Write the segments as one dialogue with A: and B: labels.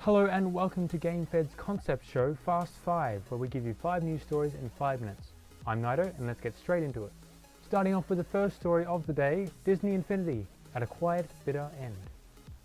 A: Hello and welcome to GameFed's concept show Fast 5, where we give you 5 news stories in 5 minutes. I'm Naito and let's get straight into it. Starting off with the first story of the day, Disney Infinity at a quiet, bitter end.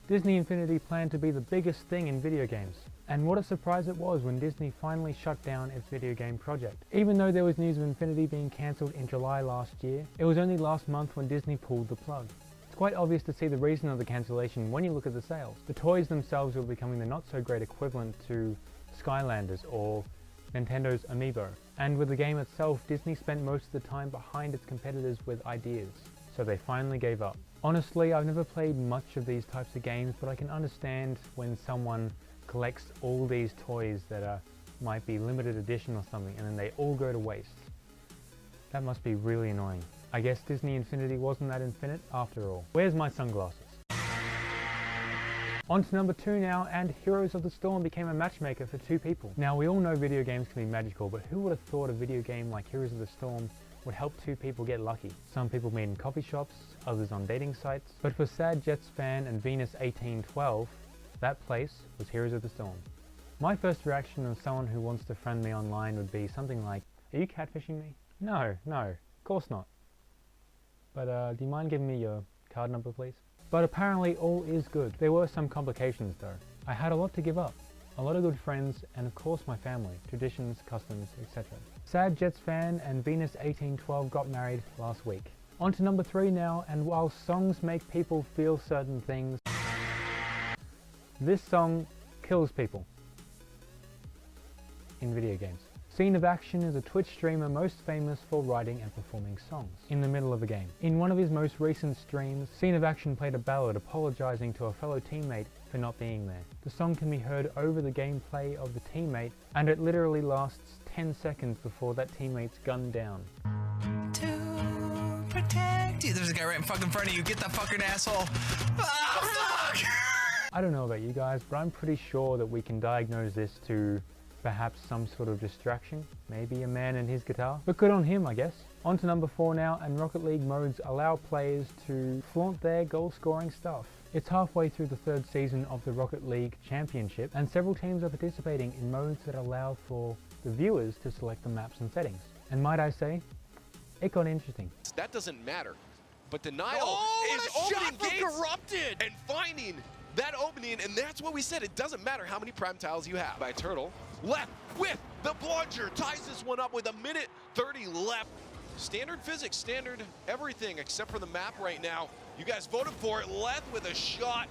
A: Disney Infinity planned to be the biggest thing in video games, and what a surprise it was when Disney finally shut down its video game project. Even though there was news of Infinity being cancelled in July last year, it was only last month when Disney pulled the plug. It's quite obvious to see the reason of the cancellation when you look at the sales. The toys themselves were becoming the not-so-great equivalent to Skylanders or Nintendo's Amiibo. And with the game itself, Disney spent most of the time behind its competitors with ideas, so they finally gave up. Honestly, I've never played much of these types of games, but I can understand when someone collects all these toys that might be limited edition or something, and then they all go to waste. That must be really annoying. I guess Disney Infinity wasn't that infinite after all. Where's my sunglasses? On to number 2 now, and Heroes of the Storm became a matchmaker for 2 people. Now we all know video games can be magical, but who would have thought a video game like Heroes of the Storm would help 2 people get lucky? Some people meet in coffee shops, others on dating sites, but for Sad Jets fan and Venus 1812, that place was Heroes of the Storm. My first reaction of someone who wants to friend me online would be something like, "Are you catfishing me?" No, of course not. But do you mind giving me your card number, please? But apparently all is good. There were some complications though. I had a lot to give up. A lot of good friends, and of course my family, traditions, customs, etc. Sad Jets fan and Venus 1812 got married last week. On to number 3 now, and while songs make people feel certain things, this song kills people in video games. Scene of Action is a Twitch streamer most famous for writing and performing songs in the middle of a game. In one of his most recent streams, Scene of Action played a ballad apologizing to a fellow teammate for not being there. The song can be heard over the gameplay of the teammate, and it literally lasts 10 seconds before that teammate's gunned down.
B: To protect you. There's a guy right in fucking front of you. Get that fucking asshole. Ah, fuck!
A: I don't know about you guys, but I'm pretty sure that we can diagnose this to perhaps some sort of distraction, maybe a man and his guitar, but good on him, I guess. On to number 4 now, and Rocket League modes allow players to flaunt their goal scoring stuff. It's halfway through the 3rd season of the Rocket League Championship, and several teams are participating in modes that allow for the viewers to select the maps and settings. And might I say, it got interesting.
C: That doesn't matter, but denial is opening gates corrupted and finding that opening, and that's what we said. It doesn't matter how many prime tiles you have. By Turtle, left with the plunger, ties this one up with 1:30 left. Standard physics, standard everything except for the map right now. You guys voted for it. Left with a shot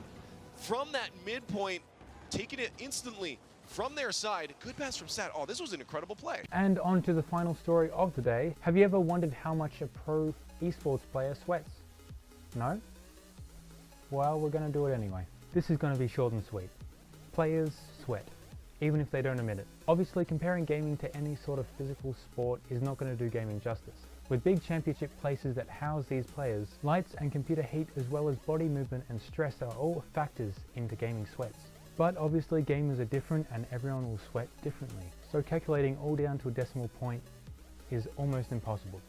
C: from that midpoint, taking it instantly from their side. Good pass from Sat. Oh, this was an incredible play.
A: And on to the final story of the day. Have you ever wondered how much a pro eSports player sweats? No? Well, we're going to do it anyway. This is going to be short and sweet. Players sweat, even if they don't admit it. Obviously, comparing gaming to any sort of physical sport is not going to do gaming justice. With big championship places that house these players, lights and computer heat as well as body movement and stress are all factors into gaming sweats. But obviously gamers are different and everyone will sweat differently, so calculating all down to a decimal point is almost impossible.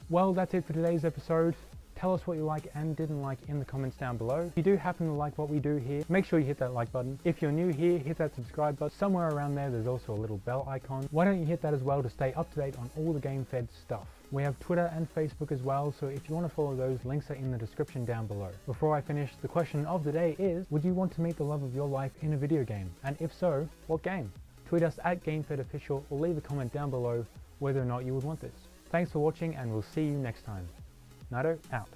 A: Well, that's it for today's episode. Tell us what you like and didn't like in the comments down below. If you do happen to like what we do here, make sure you hit that like button. If you're new here, hit that subscribe button. Somewhere around there's also a little bell icon. Why don't you hit that as well to stay up to date on all the GameFed stuff. We have Twitter and Facebook as well, so if you want to follow those, links are in the description down below. Before I finish, the question of the day is, would you want to meet the love of your life in a video game? And if so, what game? Tweet us at GameFedOfficial or leave a comment down below whether or not you would want this. Thanks for watching, and we'll see you next time. Naito out.